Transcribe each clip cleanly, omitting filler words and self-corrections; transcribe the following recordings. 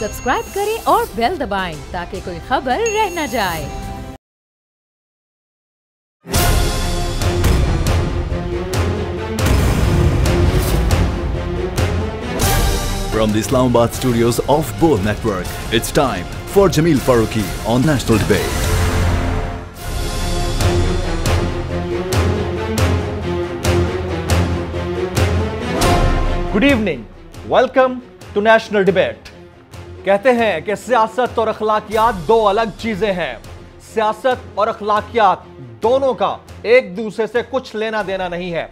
Subscribe करें और bell दबाएं ताकि कोई खबर रह न जाए। From the Islamabad studios of Bol Network, it's time for Jameel Farooqi on National Debate. Good evening, welcome to National Debate. कहते हैं कि सियासत और अखलाकियात दो अलग चीजें हैं। सियासत और अखलाकियात दोनों का एक दूसरे से कुछ लेना देना नहीं है।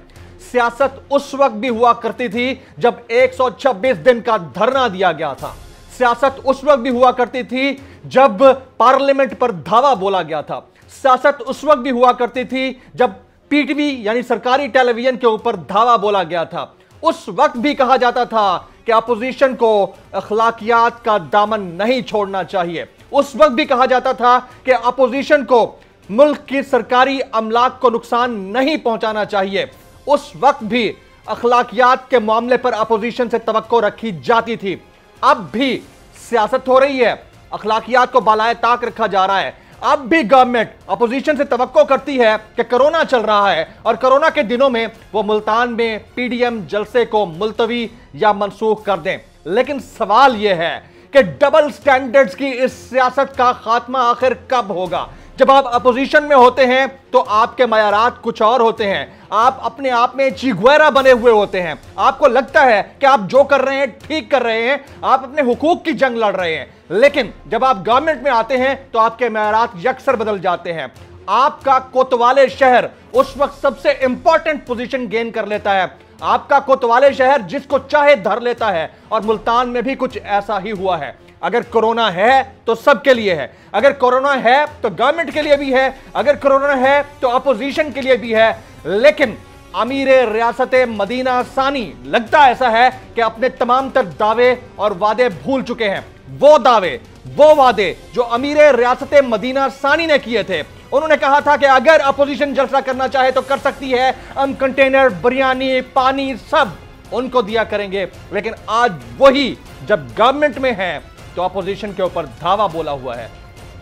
सियासत उस वक्त भी हुआ करती थी जब 126 दिन का धरना दिया गया था। सियासत उस वक्त भी हुआ करती थी जब पार्लियामेंट पर धावा बोला गया था। सियासत उस वक्त भी हुआ करती थी जब पीटीवी यानी सरकारी टेलीविजन के ऊपर धावा बोला गया था। उस वक्त भी कहा जाता था कि अपोजिशन को अखलाकियात का दामन नहीं छोड़ना चाहिए। उस वक्त भी कहा जाता था कि अपोजिशन को मुल्क की सरकारी अमलाक को नुकसान नहीं पहुंचाना चाहिए। उस वक्त भी अखलाकियात के मामले पर अपोजिशन से तवक्को रखी जाती थी। अब भी सियासत हो रही है, अखलाकियात को बालाए ताक रखा जा रहा है। अब भी गवर्नमेंट अपोजिशन से तवक्को करती है कि कोरोना चल रहा है और कोरोना के दिनों में वो मुल्तान में पीडीएम जलसे को मुलतवी या मनसूख कर दें। लेकिन सवाल यह है कि डबल स्टैंडर्ड्स की इस सियासत का खात्मा आखिर कब होगा? जब आप अपोजिशन में होते हैं तो आपके मयारात कुछ और होते हैं। आप अपने आप में चिगुएरा बने हुए होते हैं। आपको लगता है कि आप जो कर रहे हैं ठीक कर रहे हैं, आप अपने हुकूक की जंग लड़ रहे हैं। लेकिन जब आप गवर्नमेंट में आते हैं तो आपके मयारात यकसर बदल जाते हैं। आपका कोतवाले शहर उस वक्त सबसे इंपॉर्टेंट पोजीशन गेन कर लेता है। आपका कोतवाले शहर जिसको चाहे धर लेता है, और मुल्तान में भी कुछ ऐसा ही हुआ है। अगर कोरोना है तो सबके लिए है, अगर कोरोना है तो गवर्नमेंट के लिए भी है, अगर कोरोना है तो अपोजिशन के लिए भी है। लेकिन अमीर रियासत मदीना सानी लगता ऐसा है कि अपने तमाम तर दावे और वादे भूल चुके हैं। वो दावे, वो वादे जो अमीर रियासत मदीना सानी ने किए थे। उन्होंने कहा था कि अगर अपोजिशन जलसा करना चाहे तो कर सकती है, हम कंटेनर, बिरयानी, पानी सब उनको दिया करेंगे। लेकिन आज वही जब गवर्नमेंट में है तो अपोजिशन के ऊपर धावा बोला हुआ है।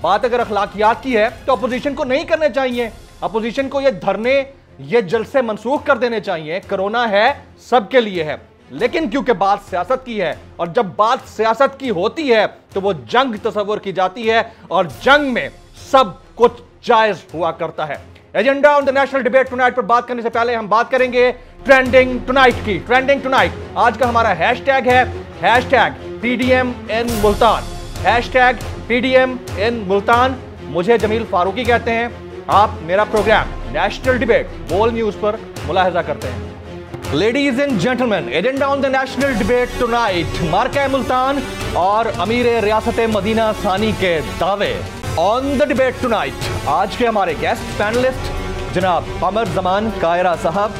बात अगर अखलाकियात की है तो अपोजिशन को नहीं करने चाहिए। अपोजिशन को ये धरने, ये जलसे मनसूख कर देने चाहिए। कोरोना है, सबके लिए है। लेकिन क्योंकि बात सियासत की है और जब बात सियासत की होती है तो वो जंग तस्वुर की जाती है और जंग में सब कुछ जायज हुआ करता है। Agenda on the national debate tonight पर बात करने से पहले हम बात करेंगे ट्रेंडिंग टुनाइट की। ट्रेंडिंग टुनाइट आज का हमारा हैशटैग है #PDM in Multan. #PDM in Multan. मुझे जमील फारूकी कहते हैं। आप मेरा program national debate Bol news पर मुलाहिजा करते हैं। Ladies and gentleman, agenda on the national debate tonight, मार्का मुल्तान और अमीर रियासत मदीना सानी के दावे। ऑन द डिबेट टुनाइट आज के हमारे गेस्ट पैनलिस्ट जनाब कमर जमान कायरा साहब,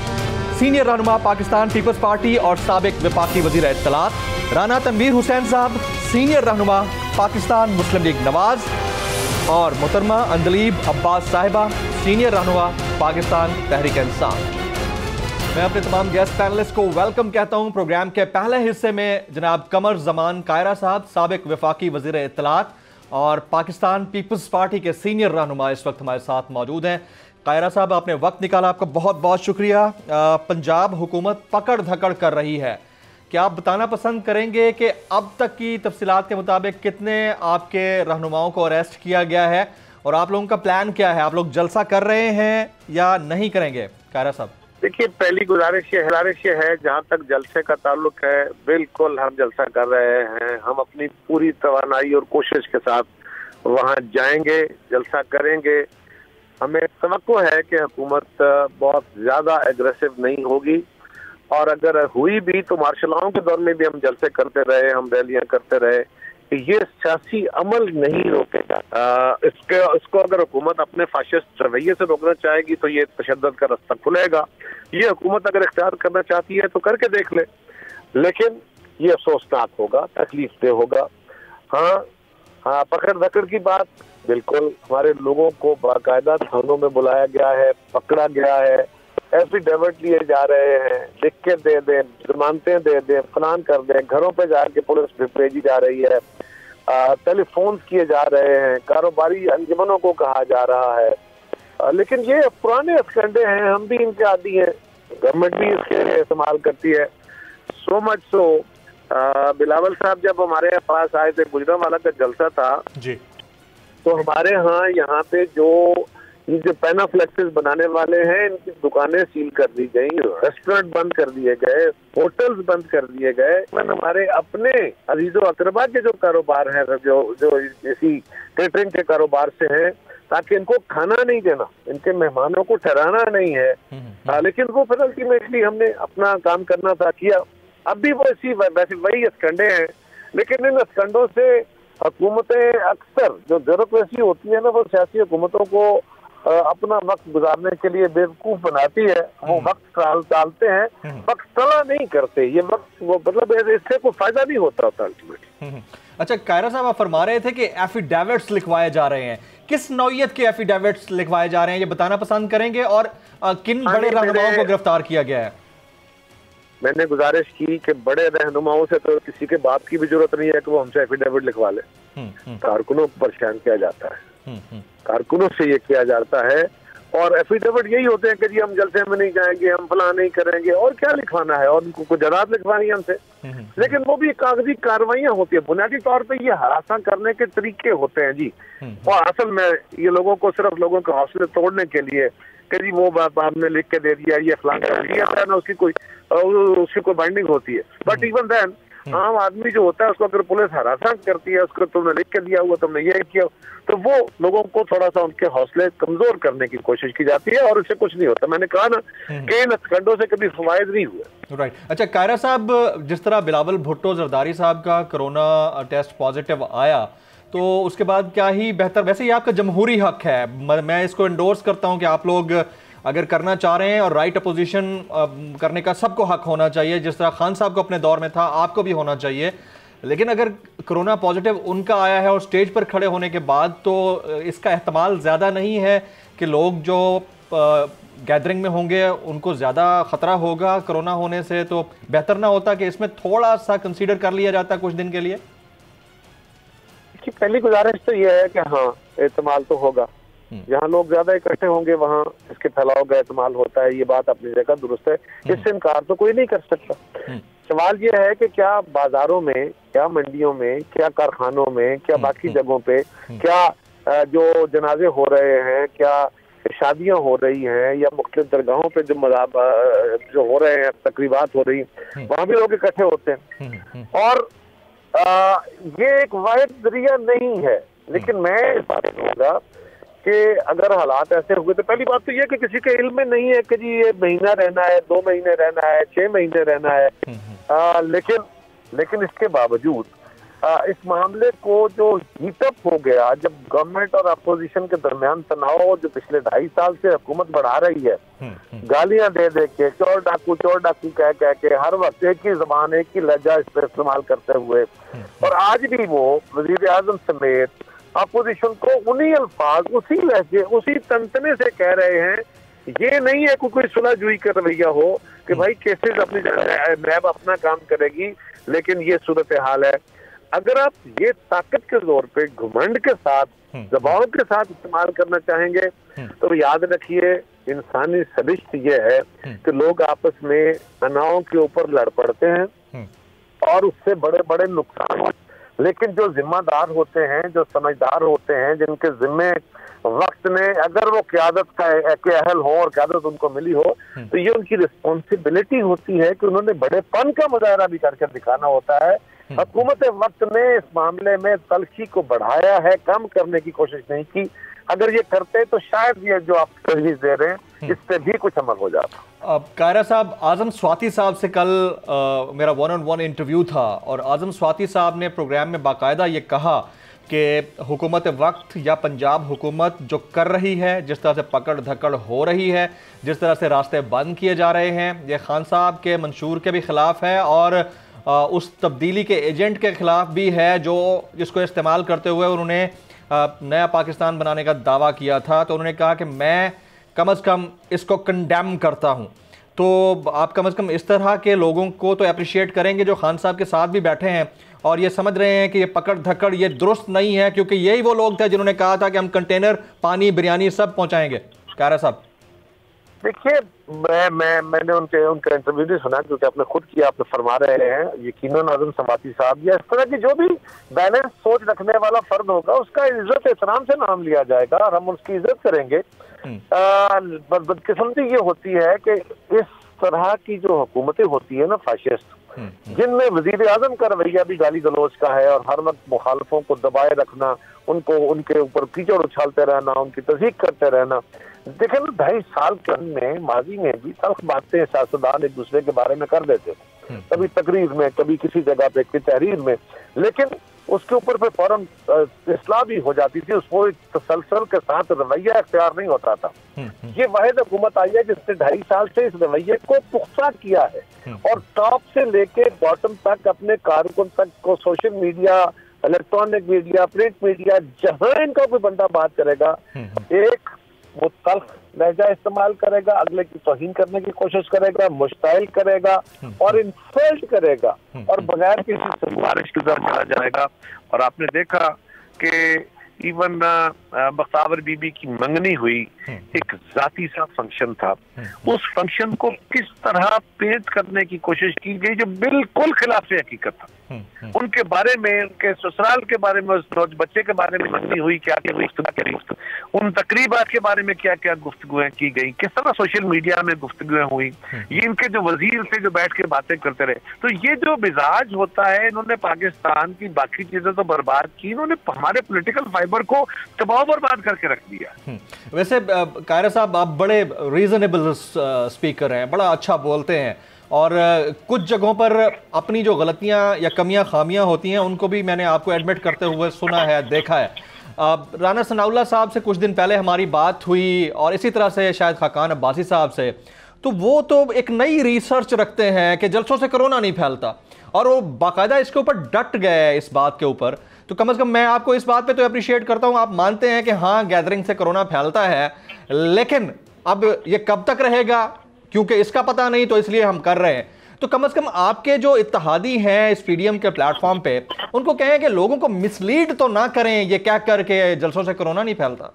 सीनियर रहनुमा पाकिस्तान पीपल्स पार्टी और साबिक वफाकी वजीर इत्तलात, राना तनवीर हुसैन साहब, सीनियर रहनुमा पाकिस्तान मुस्लिम लीग नवाज, और मोहतरमा अंदलीब अब्बास साहिबा, सीनियर रहनुमा पाकिस्तान तहरीक इंसाफ। मैं अपने तमाम गेस्ट पैनलिस्ट को वेलकम कहता हूं। प्रोग्राम के पहले हिस्से में जनाब कमर जमान कायरा साहब, साबिक वफाकी वजीर इत्तलात और पाकिस्तान पीपल्स पार्टी के सीनियर रहनुमा इस वक्त हमारे साथ मौजूद हैं। कायरा साहब, आपने वक्त निकाला, आपका बहुत बहुत शुक्रिया। पंजाब हुकूमत पकड़ धकड़ कर रही है, क्या आप बताना पसंद करेंगे कि अब तक की तफसीलात के मुताबिक कितने आपके रहनुमाओं को अरेस्ट किया गया है और आप लोगों का प्लान क्या है? आप लोग जलसा कर रहे हैं या नहीं करेंगे? कायरा साहब, देखिए, पहली गुजारिश ये है, जहाँ तक जलसे का ताल्लुक है, बिल्कुल हम जलसा कर रहे हैं। हम अपनी पूरी तवानाई और कोशिश के साथ वहाँ जाएंगे, जलसा करेंगे। हमें तवक्को है कि हुकूमत बहुत ज्यादा एग्रेसिव नहीं होगी, और अगर हुई भी तो मार्शल लॉ के दौर में भी हम जलसे करते रहे, हम रैलियां करते रहे। ये सियासी अमल नहीं रोकेगा। इसको अगर हुकूमत अपने फाशिस्ट रवैये से रोकना चाहेगी तो ये तशद्दुद का रास्ता खुलेगा। ये हुकूमत अगर इख्तियार करना चाहती है तो करके देख ले, लेकिन ये अफसोसनाक होगा, तकलीफ दे होगा। हाँ, पकड़ धकड़ की बात, बिल्कुल हमारे लोगों को बाकायदा थानों में बुलाया गया है, पकड़ा गया है, एफिडेविट लिए जा रहे हैं, लिख के दे दें, जमानतें दे दें, फलान कर दें, घरों पे जाके पुलिस भेजी जा रही है। टेलीफोन किए जा रहे हैं, कारोबारी अंजुमनों को कहा जा रहा है। लेकिन ये पुराने स्कंडे हैं, हम भी इनके आदी हैं, गवर्नमेंट भी इसके इस्तेमाल करती है। सो मच सो बिलावल साहब जब हमारे पास आए थे, गुजरांवाला का जलसा था जी, तो हमारे यहाँ पे जो पेनाफ्लेक्सेस बनाने वाले हैं, इनकी दुकानें सील कर दी गई, रेस्टोरेंट बंद कर दिए गए, होटल्स बंद कर दिए गए। हमारे अपने अजीजो अकरबा के जो कारोबार है, जो इसी केटरिंग के कारोबार से हैं, ताकि इनको खाना नहीं देना, इनके मेहमानों को ठहराना नहीं है। लेकिन वो फिर अल्टीमेटली हमने अपना काम करना था, किया। अब भी वो वैसे वही स्कंडे हैं, लेकिन इन स्कंडों से हुकूमतें अक्सर, जो ब्यूरोक्रेसी होती है ना, वो सियासी हुकूमतों को अपना वक्त गुजारने के लिए बेवकूफ बनाती है। वो वक्त टालते हैं, वक्त तला नहीं करते। ये वक्त वो मतलब इससे कोई फायदा नहीं होता अल्टीमेटली। अच्छा कायरा साहब, आप फरमा रहे थे कि एफिडेविट्स लिखवाए जा रहे हैं, किस नौयत के एफिडेविट्स लिखवाए जा रहे हैं, ये बताना पसंद करेंगे? और किन बड़े रहनुमाओं को गिरफ्तार किया गया है? मैंने गुजारिश की कि बड़े रहनुमाओं से तो किसी के बाप की भी जरूरत नहीं है कि वो हमसे एफिडेविट लिखवा ले। कारकुनों को परेशान किया जाता है, कारकुनों से ये किया जाता है। और एफिडेविट यही होते हैं कि जी हम जलसे में नहीं जाएंगे, हम फला नहीं करेंगे, और क्या लिखवाना है, और उनको कुछ जरात लिखवानी है हमसे। लेकिन वो भी कागजी कार्रवाइयां होती है, बुनियादी तौर पे ये हरासा करने के तरीके होते हैं जी। और असल में ये लोगों को सिर्फ लोगों के हौसले तोड़ने के लिए कि जी वो बात आपने लिख के दे दिया, ये फलां कर दिया ना, उसकी कोई बाइंडिंग होती है। बट इवन देन आम आदमी जो होता है, उसको अगर पुलिस हरासा करती है, उसको तुमने लिख के दिया हुआ, तुमने ये किया, तो वो लोगों को थोड़ा सा उनके हौसले कमजोर करने की कोशिश की जाती है, और उससे कुछ नहीं होता। मैंने कहा ना कि इन स्कंडों से कभी फवायद नहीं हुए। राइट। अच्छा कायरा साहब, जिस तरह बिलावल भुट्टो जरदारी साहब का कोरोना टेस्ट पॉजिटिव आया, तो उसके बाद क्या ही बेहतर, वैसे ही आपका जमहूरी हक है, मैं इसको एंडोर्स करता हूं कि आप लोग अगर करना चाह रहे हैं, और राइट अपोजिशन करने का सबको हक होना चाहिए, जिस तरह खान साहब को अपने दौर में था, आपको भी होना चाहिए। लेकिन अगर कोरोना पॉजिटिव उनका आया है और स्टेज पर खड़े होने के बाद, तो इसका एहतमाल ज़्यादा नहीं है कि लोग जो गैदरिंग में होंगे उनको ज़्यादा ख़तरा होगा कोरोना होने से? तो बेहतर ना होता कि इसमें थोड़ा सा कंसीडर कर लिया जाता कुछ दिन के लिए? पहली गुजारिश तो यह है कि हाँ, एहतमाल तो होगा। जहाँ लोग ज्यादा इकट्ठे होंगे वहाँ इसके फैलाव का एहतमाल होता है, ये बात अपनी जगह दुरुस्त है, इससे इनकार तो कोई नहीं कर सकता। सवाल ये है कि क्या बाजारों में, क्या मंडियों में, क्या कारखानों में, क्या बाकी जगहों पे, क्या जो जनाजे हो रहे हैं, क्या शादियां हो रही हैं, या मुख्तलिफ दरगाहों पे जो हो रहे हैं, तकरीबात हो रही, वहाँ भी लोग इकट्ठे होते हैं। और ये एक वाहिद जरिया नहीं है। लेकिन मैं इस बात कहूँगा कि अगर हालात ऐसे हुए, तो पहली बात तो ये कि किसी के इल्म में नहीं है कि जी ये महीना रहना है, 2 महीने रहना है, 6 महीने रहना है। लेकिन इसके बावजूद इस मामले को जो हीटअप हो गया, जब गवर्नमेंट और अपोजिशन के दरमियान तनाव जो पिछले 2.5 साल से हुकूमत बढ़ा रही है, गालियां दे दे के, चोर डाकू कह के, हर वक्त एक ही जबान, एक ही लहजा इस पर इस्तेमाल करते हुए, और आज भी वो वजीर आजम समेत अपोजिशन को उन्हीं अल्फाज, उसी लहजे, उसी तंतने से कह रहे हैं। ये नहीं है कोई सुलहजुई का रवैया हो कि भाई केसेस अपनी नैब अपना काम करेगी, लेकिन ये सूरत हाल है। अगर आप ये ताकत के जोर पे, घुमंड के साथ, दबाव के साथ इस्तेमाल करना चाहेंगे, तो याद रखिए इंसानी सदिश्त ये है कि लोग आपस में अनाओं के ऊपर लड़ पड़ते हैं और उससे बड़े बड़े नुकसान। लेकिन जो जिम्मेदार होते हैं, जो समझदार होते हैं, जिनके जिम्मे वक्त ने, अगर वो क़यादत के अहल हो और क़यादत उनको मिली हो, तो ये उनकी रिस्पॉन्सिबिलिटी होती है कि उन्होंने बड़ेपन का मुजाहरा भी करके दिखाना होता है। हुकूमत वक्त ने इस मामले में तलखी को बढ़ाया है, कम करने की कोशिश नहीं की। अगर ये करते तो शायद ये जो आप तजवीज़ दे रहे हैं, इस पे भी कुछ अमल हो जाता। कायरा साहब, आजम स्वाति साहब से कल मेरा 1-on-1 इंटरव्यू था, और आजम स्वाति साहब ने प्रोग्राम में बाकायदा ये कहा कि हुकूमत वक्त या पंजाब हुकूमत जो कर रही है, जिस तरह से पकड़ धकड़ हो रही है, जिस तरह से रास्ते बंद किए जा रहे हैं, ये खान साहब के मंशूर के भी ख़िलाफ़ है, और उस तब्दीली के एजेंट के ख़िलाफ़ भी है जो जिसको इस्तेमाल करते हुए उन्होंने नया पाकिस्तान बनाने का दावा किया था। तो उन्होंने कहा कि मैं कम अज़ कम इसको कंडेम करता हूँ। तो आप कम अज़ कम इस तरह के लोगों को तो अप्रिशिएट करेंगे जो खान साहब के साथ भी बैठे हैं और ये समझ रहे हैं कि ये पकड़ धकड़ ये दुरुस्त नहीं है, क्योंकि यही वो लोग थे जिन्होंने कहा था कि हम कंटेनर, पानी, बिरयानी सब पहुंचाएंगे। कायरा साहब देखिए, मैंने उनका इंटरव्यू नहीं सुना, क्योंकि आपने खुद किया, आपने फरमा रहे हैं यकीनन आजम समाती साहब या इस तरह की जो भी बैलेंस सोच रखने वाला फर्द होगा उसका इज्जत एहतराम से नाम लिया जाएगा और हम उसकी इज्जत करेंगे। बदकिस्मती ये होती है कि इस तरह की जो हुकूमतें होती है ना फाशिस्ट, जिनमें वजीर आजम का रवैया भी गाली गलौज का है और हर वक्त मुखालफों को दबाए रखना, उनको उनके ऊपर कीचड़ उछालते रहना, उनकी तस्दीक करते रहना। देखें ना, 2.5 साल के में माजी में भी तल्ख बातें सियासतदान एक दूसरे के बारे में कर देते थे, कभी तकरीर में, कभी किसी जगह पे की तहरीर में, लेकिन उसके ऊपर पे फौरन इस्लाह भी हो जाती थी, उसको एक तसलसल के साथ रवैया इख्तियार नहीं होता था। ये वाहिद हुकूमत आई है जिसने 2.5 साल से इस रवैये को पुख्ता किया है और टॉप से लेके बॉटम तक अपने कारकुन तक को social media, electronic media, print media, जहां इनका कोई बंदा बात करेगा एक वो तल्ख लहजा इस्तेमाल करेगा, अगले की तौहीन करने की कोशिश करेगा, मुश्ताइल करेगा और इंसल्ट करेगा और बगैर किसी सिफारिश की तरफ चला जाएगा। और आपने देखा कि इवन बख्तावर बीबी की मंगनी हुई, एक जाती सा फंक्शन था, उस फंक्शन को किस तरह पेंट करने की कोशिश की गई जो बिल्कुल खिलाफ हकीकत था। उनके बारे में, उनके ससुराल के बारे में, उस बच्चे के बारे में मंगनी हुई, क्या क्या हुई, उन तकरीबात के बारे में क्या क्या गुफ्तगुएं की गई, किस तरह सोशल मीडिया में गुफ्तगुएं हुई, ये इनके जो वजीर थे जो बैठ के बातें करते रहे। तो ये जो मिजाज होता है, इन्होंने पाकिस्तान की बाकी चीजें तो बर्बाद की, इन्होंने हमारे पॉलिटिकल फाइबर को तबाह बर्बाद करके रख दिया। वैसे कायरा साहब, आप बड़े रीजनेबल स्पीकर हैं, बड़ा अच्छा बोलते हैं और कुछ जगहों पर अपनी जो गलतियां या कमियां खामियां होती हैं उनको भी मैंने आपको एडमिट करते हुए सुना है, देखा है। राना सनाउल्लाह साहब से कुछ दिन पहले हमारी बात हुई और इसी तरह से शायद खाकान अब्बासी साहब से, तो वो तो एक नई रिसर्च रखते हैं कि जलसों से कोरोना नहीं फैलता और वो बाकायदा इसके ऊपर डट गए इस बात के ऊपर। तो कम से कम मैं आपको इस बात पे तो अप्रिशिएट करता हूं, आप मानते हैं कि हाँ गैदरिंग से कोरोना फैलता है, लेकिन अब ये कब तक रहेगा क्योंकि इसका पता नहीं, तो इसलिए हम कर रहे हैं। तो कम से कम आपके जो इत्तेहादी हैं इस पीडीएम के प्लेटफॉर्म पे, उनको कहें कि लोगों को मिसलीड तो ना करें ये क्या करके जलसों से कोरोना नहीं फैलता।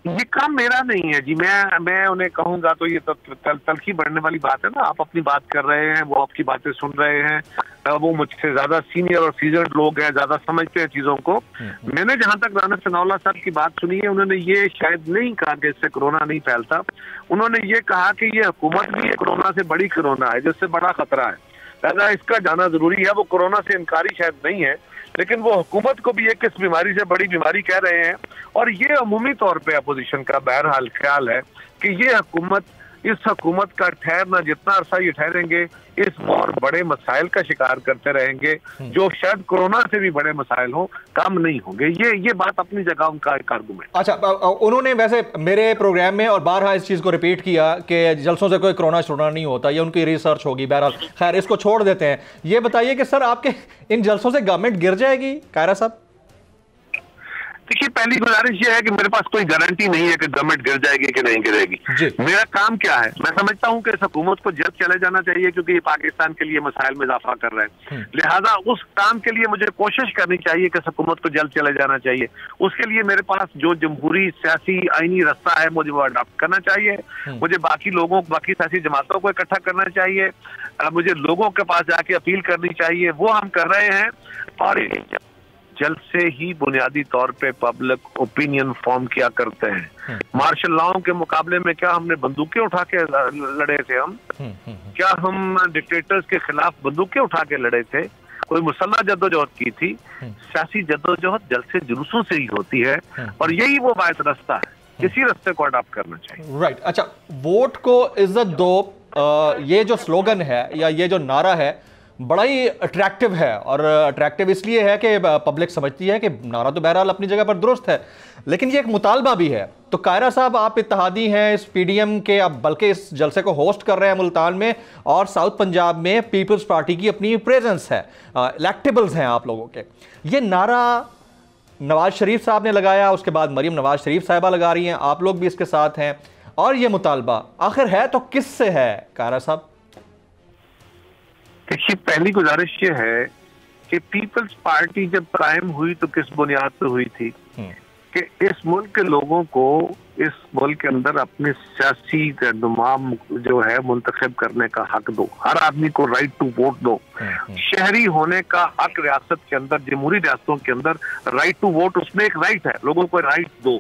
ये काम मेरा नहीं है जी, मैं उन्हें कहूंगा तो ये तलखी बढ़ने वाली बात है ना। आप अपनी बात कर रहे हैं, वो आपकी बातें सुन रहे हैं, वो मुझसे ज्यादा सीनियर और सीजर्ड लोग हैं, ज्यादा समझते हैं चीजों को। मैंने जहां तक राना सनाउल्लाह साहब की बात सुनी है, उन्होंने ये शायद नहीं कहा कि इससे कोरोना नहीं फैलता, उन्होंने ये कहा कि ये हुकूमत भी कोरोना से बड़ी कोरोना है, जिससे बड़ा खतरा है, लिहाजा इसका जाना जरूरी है। वो कोरोना से इनकारी शायद नहीं है, लेकिन वो हुकूमत को भी एक इस बीमारी से बड़ी बीमारी कह रहे हैं। और ये अमूमी तौर पे अपोजिशन का बहरहाल ख्याल है कि ये हुकूमत, इस हुकूमत का ठहरना, जितना अरसा ये ठहरेंगे इस और बड़े मसाइल का शिकार करते रहेंगे, जो शायद कोरोना से भी बड़े मसाइल हो, कम नहीं होंगे। ये बात अपनी जगह उनका एक आर्गुमेंट। अच्छा, उन्होंने वैसे मेरे प्रोग्राम में और बारहा इस चीज को रिपीट किया कि जलसों से कोई कोरोना शोरोना नहीं होता, ये उनकी रिसर्च होगी। बहरहाल खैर, इसको छोड़ देते हैं। ये बताइए कि सर आपके इन जलसों से गवर्नमेंट गिर जाएगी कायरा साहब? देखिए, पहली गुजारिश ये है कि मेरे पास कोई गारंटी नहीं है कि गवर्नमेंट गिर जाएगी कि नहीं गिरेगी। मेरा काम क्या है, मैं समझता हूं कि इस हुकूमत को जल्द चले जाना चाहिए, क्योंकि ये पाकिस्तान के लिए मसाइल में इजाफा कर रहे हैं। लिहाजा उस काम के लिए मुझे कोशिश करनी चाहिए कि इस हुकूमत को जल्द चले जाना चाहिए। उसके लिए मेरे पास जो जमहूरी सियासी आईनी रास्ता है, मुझे वो अडॉप्ट करना चाहिए। मुझे बाकी लोगों, बाकी सियासी जमातों को इकट्ठा करना चाहिए, मुझे लोगों के पास जाके अपील करनी चाहिए, वो हम कर रहे हैं। और जल्द से ही बुनियादी तौर पे पब्लिक ओपिनियन फॉर्म किया करते हैं। मार्शल लॉ के मुकाबले में क्या हमने बंदूकें उठा के लड़े थे? हम क्या हम डिक्टेटर्स के खिलाफ बंदूकें उठा के लड़े थे? कोई मुसल्लह जद्दोजहद की थी? सियासी जद्दोजहद जलसे जुलूसों से ही होती है, और यही वो वाहिद रास्ता है, इसी रास्ते को अडॉप्ट करना चाहिए। राइट। अच्छा, वोट को इज्जत दो, ये जो स्लोगन है या ये जो नारा है बड़ा ही अट्रैक्टिव है, और अट्रैक्टिव इसलिए है कि पब्लिक समझती है कि नारा तो बहरहाल अपनी जगह पर दुरुस्त है, लेकिन ये एक मुतालबा भी है। तो कायरा साहब, आप इत्तेहादी हैं इस पीडीएम के, अब बल्कि इस जलसे को होस्ट कर रहे हैं मुल्तान में, और साउथ पंजाब में पीपल्स पार्टी की अपनी प्रेजेंस है, इलेक्टेबल्स हैं आप लोगों के। ये नारा नवाज शरीफ साहब ने लगाया, उसके बाद मरीम नवाज शरीफ साहिबा लगा रही हैं, आप लोग भी इसके साथ हैं, और ये मुतालबा आखिर है तो किस से है कायरा साहब? देखिए, पहली गुजारिश ये है कि पीपल्स पार्टी जब कायम हुई तो किस बुनियाद पे हुई थी कि इस मुल्क के लोगों को इस मुल्क के अंदर अपने सियासी रहनुमा जो है मुंतखब करने का हक दो, हर आदमी को राइट टू वोट दो, शहरी होने का हक रियासत के अंदर, जमहूरी रियासतों के अंदर राइट टू वोट उसमें एक राइट है, लोगों को राइट दो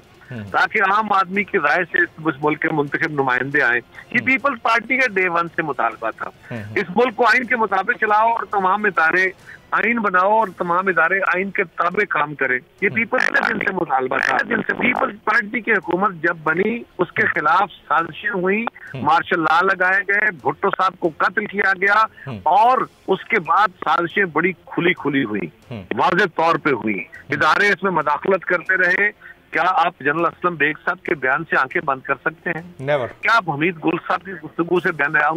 ताकि आम आदमी की राय से इस मुल्क के मुंतखब नुमाइंदे आए। ये पीपल्स पार्टी के डे वन से मुतालबा था। इस मुल्क को आइन के मुताबिक चलाओ और तमाम इदारे आइन बनाओ और तमाम इदारे आइन के ताबे काम करें। ये पीपल्स के दिन से मुतालबा था। जिनसे पीपल्स पार्टी की हुकूमत जब बनी उसके खिलाफ साजिशें हुई, मार्शल लॉ लगाए गए, भुट्टो साहब को कत्ल किया गया और उसके बाद साजिशें बड़ी खुली खुली हुई, वाज़ेह तौर पे हुई। इदारे इसमें मदाखलत करते रहे। क्या आप जनरल असलम बेग साहब के बयान से आंखें बंद कर सकते हैं? नेवर। क्या आप हमीद गुल साहब की गुफ्तगू से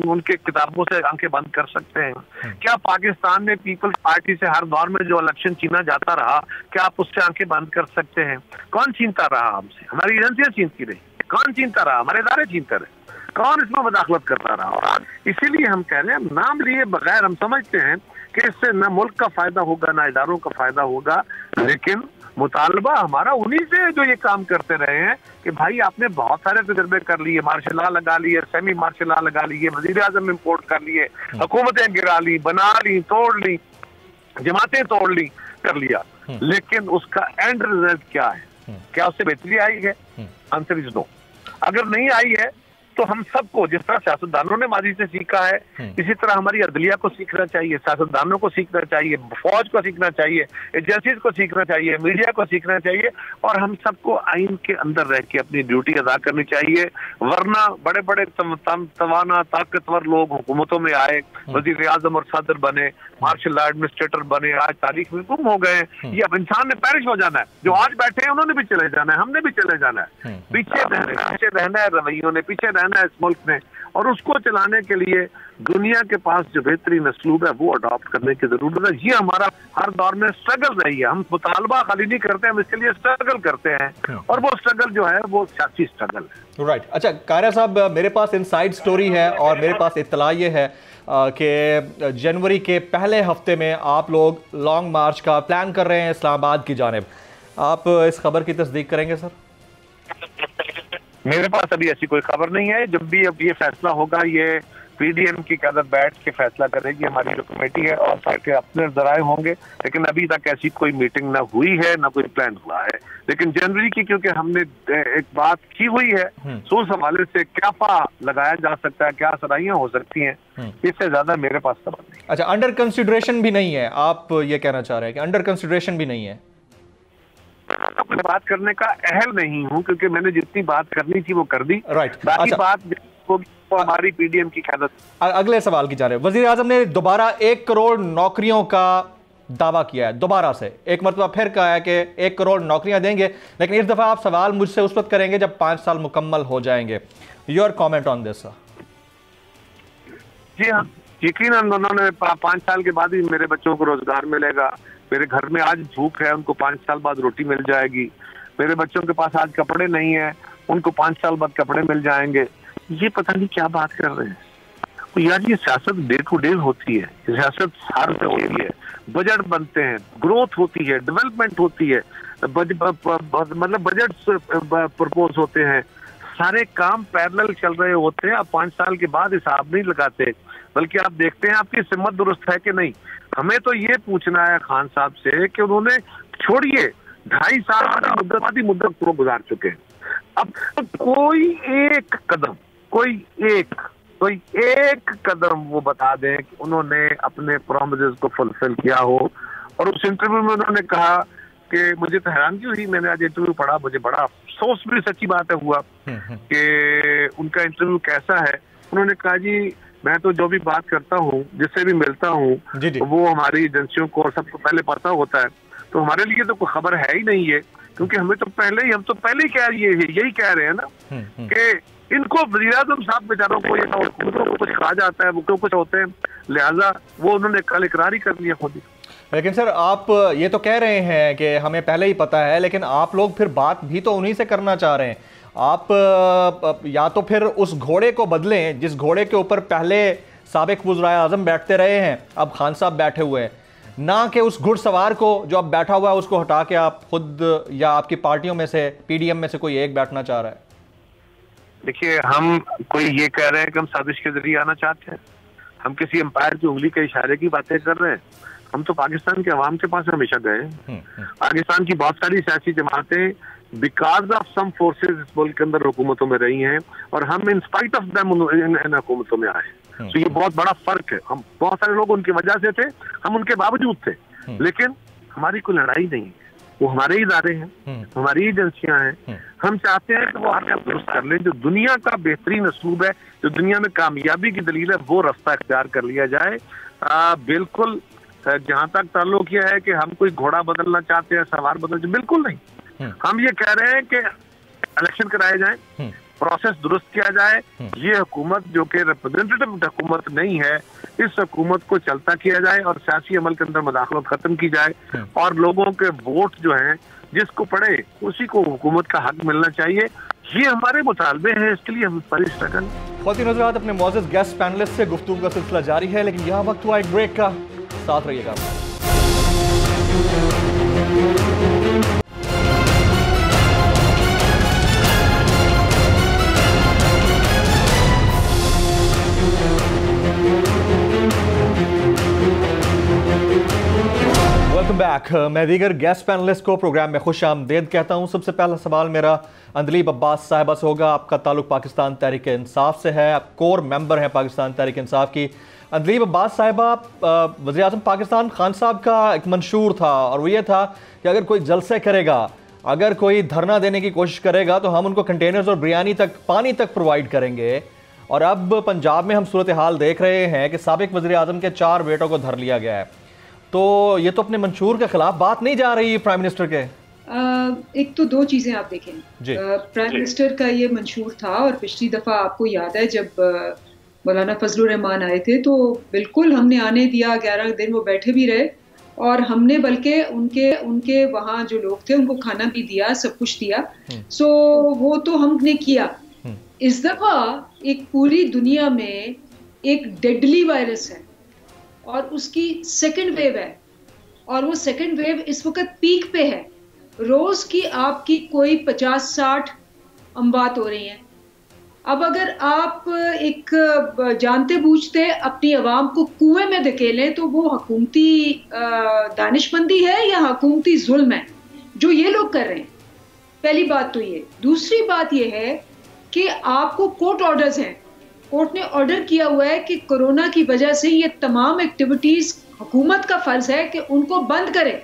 उनके किताबों से आंखें बंद कर सकते हैं? क्या पाकिस्तान में पीपल्स पार्टी से हर दौर में जो इलेक्शन छीना जाता रहा, क्या आप उससे आंखें बंद कर सकते हैं? कौन छीनता रहा हमसे? हमारी एजेंसियां छीनती रही। कौन छीनता रहा? हमारे इदारे छीनते रहे। कौन इसमें मदाखलत करता रहा? और इसीलिए हम कह रहे हैं, नाम लिए बगैर हम समझते हैं कि इससे न मुल्क का फायदा होगा न इदारों का फायदा होगा, लेकिन मुतालबा हमारा उन्हीं से जो ये काम करते रहे हैं कि भाई आपने बहुत सारे तजर्बे कर लिए, मार्शल लॉ लगा लिए, सेमी मार्शल लॉ लगा लिए, वजीर आजम इम्पोर्ट कर लिए, हुकूमतें गिरा ली, बना ली, तोड़ ली, जमातें तोड़ ली, कर लिया, लेकिन उसका एंड रिजल्ट क्या है? क्या उससे बेहतरी आई है? Answer is no. अगर नहीं आई है तो हम सबको, जिस तरह सियासतदानों ने माजी से सीखा है, इसी तरह हमारी अदलिया को सीखना चाहिए, सियासतदानों को सीखना चाहिए, फौज को सीखना चाहिए, एजेंसीज को सीखना चाहिए, मीडिया को सीखना चाहिए और हम सबको आइन के अंदर रह के अपनी ड्यूटी अदा करनी चाहिए। वरना बड़े बड़े तवाना ताकतवर लोग हुकूमतों में आए, वजीर आजम और सदर बने, मार्शल लॉ एडमिनिस्ट्रेटर बने, आज तारीख में गुम हो गए। ये अब इंसान ने पेरिश हो जाना है। जो आज बैठे हैं उन्होंने भी चले जाना है, हमने भी चले जाना है। पीछे रहना है रवैयों ने, पीछे रहना है इस मुल्क में, और उसको चलाने के लिए दुनिया के पास जो बेहतरीन असलूब है वो अडॉप्ट करने की जरूरत है। ये हमारा हर दौर में स्ट्रगल रही है। हम मुतालबा खाली नहीं करते, हम इसके लिए स्ट्रगल करते हैं और वो स्ट्रगल जो है वो सियासी स्ट्रगल है। राइट। अच्छा कायरा साहब, मेरे पास इनसाइड स्टोरी है और मेरे पास इत्तला ये है कि जनवरी के पहले हफ्ते में आप लोग लॉन्ग मार्च का प्लान कर रहे हैं इस्लामाबाद की जानिब। आप इस खबर की तस्दीक करेंगे सर? मेरे पास अभी ऐसी कोई खबर नहीं है। जब भी अब ये फैसला होगा, ये पीडीएम की क़यादत बैठ के फैसला करेगी, हमारी जो कमेटी है, और फिर अपने जराए होंगे। लेकिन अभी तक ऐसी कोई मीटिंग ना हुई है, ना कोई प्लान हुआ है। लेकिन जनवरी की क्योंकि हमने एक बात की हुई है, तो उस हवाले से क्या पा लगाया जा सकता है, क्या सराहियां हो सकती हैं, इससे ज्यादा मेरे पास खबर नहीं। अच्छा, अंडर कंसिडरेशन भी नहीं है, आप ये कहना चाह रहे हैं कि अंडर कंसिडरेशन भी नहीं है? मैं बात करने का अहल नहीं हूं क्योंकि मैंने जितनी बात करनी थी वो कर दी। राइट। बाकी बात हमारी पीडीएम की क़यादत। अगले सवाल की जा रहे हैं। वजीर आजम ने दोबारा 1 करोड़ नौकरियों का दावा किया है, दोबारा से एक मरतबा फिर कहा है कि 1 करोड़ नौकरियां देंगे, लेकिन इस दफा आप सवाल मुझसे उस वक्त करेंगे जब 5 साल मुकम्मल हो जाएंगे। Your comment on this? जी हाँ, यकीनन उन्होंने 5 साल के बाद ही मेरे बच्चों को रोजगार मिलेगा। मेरे घर में आज भूख है, उनको 5 साल बाद रोटी मिल जाएगी। मेरे बच्चों के पास आज कपड़े नहीं है, उनको 5 साल बाद कपड़े मिल जाएंगे। ये पता नहीं क्या बात कर रहे हैं तो यार। ये सियासत डे टू डे होती है, सियासत साल पे होती है, बजट बनते हैं, ग्रोथ होती है, डेवलपमेंट होती है, मतलब बजट प्रपोज होते हैं, सारे काम पैरेलल चल रहे होते हैं। अब 5 साल के बाद हिसाब नहीं लगाते, बल्कि आप देखते हैं आपकी सिमत दुरुस्त है कि नहीं। हमें तो ये पूछना है खान साहब से कि उन्होंने छोड़िए 2.5 साल मुद्दत को गुजार चुके हैं। अब तो कोई एक कदम वो बता दें कि उन्होंने अपने प्रॉमिसेस को फुलफिल किया हो। और उस इंटरव्यू में उन्होंने कहा कि मुझे तो हैरानगी हुई, मैंने आज इंटरव्यू पढ़ा, मुझे बड़ा अफसोस भी सच्ची बात है हुआ कि उनका इंटरव्यू कैसा है। उन्होंने कहा जी मैं तो जो भी बात करता हूँ, जिससे भी मिलता हूँ, वो हमारी एजेंसियों को और सबको पहले पता होता है, तो हमारे लिए तो कोई खबर है ही नहीं है। क्योंकि हम तो पहले ही यही कह रहे हैं ना कि इनको वज़ीर आज़म साहब बेचारों को ये कुछ कहा जाता है, वो कुछ होते हैं, लिहाजा वो उन्होंने कल इकरार ही कर लिया खुद ही। लेकिन सर आप ये तो कह रहे हैं कि हमें पहले ही पता है, लेकिन आप लोग फिर बात भी तो उन्हीं से करना चाह रहे हैं। आप या तो फिर उस घोड़े को बदलें जिस घोड़े के ऊपर पहले साबिक वज़ीर आज़म बैठते रहे हैं, अब खान साहब बैठे हुए हैं। ना कि उस घुड़सवार को जो अब बैठा हुआ है उसको हटा के आप खुद या आपकी पार्टियों में से, पीडीएम में से कोई एक बैठना चाह रहा है? देखिए, हम कोई ये कह रहे हैं कि हम साजिश के जरिए आना चाहते हैं, हम किसी एम्पायर की उंगली के इशारे की बातें कर रहे हैं? हम तो पाकिस्तान के अवाम के पास हमेशा गए। पाकिस्तान की बहुत सारी सियासी जमातें बिकॉज ऑफ सम फोर्सेस इस मुल्क के अंदर हुकूमतों में रही हैं और हम इन स्पाइट ऑफ देम इन हुकूमतों में आए। तो ये बहुत बड़ा फर्क है। हम बहुत सारे लोग उनकी वजह से थे, हम उनके बावजूद थे, लेकिन हमारी कोई लड़ाई नहीं है। वो हमारे ही इदारे हैं, हमारी एजेंसियां हैं। हम चाहते हैं कि वो हमें दुरुस्त कर लें। जो दुनिया का बेहतरीन असलूब है, जो दुनिया में कामयाबी की दलील है, वो रास्ता इख्तियार कर लिया जाए। बिल्कुल जहां तक ताल्लुक यह है कि हम कोई घोड़ा बदलना चाहते हैं, सवार बदलना, बिल्कुल नहीं। हम ये कह रहे हैं कि इलेक्शन कराए जाए, प्रोसेस दुरुस्त किया जाए। ये हुकूमत जो कि रिप्रेजेंटेटिव हुकूमत नहीं है, इस हुकूमत को चलता किया जाए और सियासी अमल के अंदर मुदाखलत खत्म की जाए और लोगों के वोट जो हैं जिसको पड़े उसी को हुकूमत का हक मिलना चाहिए। ये हमारे मुतालबे हैं, इसके लिए हम पर स्ट्रगल। ख्वातीन हज़रात, अपने मौजूद गेस्ट पैनलिस्ट से गुफ्तगू का सिलसिला जारी है, लेकिन यहाँ वक्त हुआ एक ब्रेक का। साथ रहिएगा। Welcome back. मैं दीगर गेस्ट पैनलिस्ट को प्रोग्राम में खुश आमदेद कहता हूँ। सबसे पहला सवाल मेरा अंदलीब अब्बास साहिबा से होगा। आपका ताल्लुक पाकिस्तान तहरीक इंसाफ से है, आप कोर मेंबर हैं पाकिस्तान तहरीक इंसाफ की। अंदलीब अब्बास साहिबा, वज़ीर आज़म पाकिस्तान खान साहब का एक मंशूर था और वो ये था कि अगर कोई जलसे करेगा, अगर कोई धरना देने की कोशिश करेगा तो हम उनको कंटेनर्स और बिरयानी तक, पानी तक प्रोवाइड करेंगे। और अब पंजाब में हम सूरत हाल देख रहे हैं कि साबिक वज़ीर आज़म के 4 बेटों को धर लिया गया है। तो ये तो अपने मंशूर के खिलाफ बात नहीं जा रही प्राइम मिनिस्टर के। एक तो 2 चीज़ें आप देखें। प्राइम मिनिस्टर का ये मंशूर था और पिछली दफ़ा आपको याद है जब मौलाना फजलुर रहमान आए थे तो बिल्कुल हमने आने दिया, 11 दिन वो बैठे भी रहे और हमने बल्कि उनके वहाँ जो लोग थे उनको खाना भी दिया, सब कुछ दिया। सो वो तो हमने किया। इस दफ़ा एक पूरी दुनिया में एक डेडली वायरस है और उसकी सेकंड वेव है और वो सेकंड वेव इस वक्त पीक पे है। रोज की आपकी कोई 50-60 अमवात हो रही हैं। अब अगर आप एक जानते बूझते अपनी आवाम को कुएं में धकेलें तो वो हुकूमती दानिशमंदी है या हुकूमती जुल्म है जो ये लोग कर रहे हैं। पहली बात तो ये। दूसरी बात ये है कि आपको कोर्ट ऑर्डर्स हैं। कोर्ट ने ऑर्डर किया हुआ है कि कोरोना की वजह से ये तमाम एक्टिविटीज हुकूमत का फर्ज है कि उनको बंद करें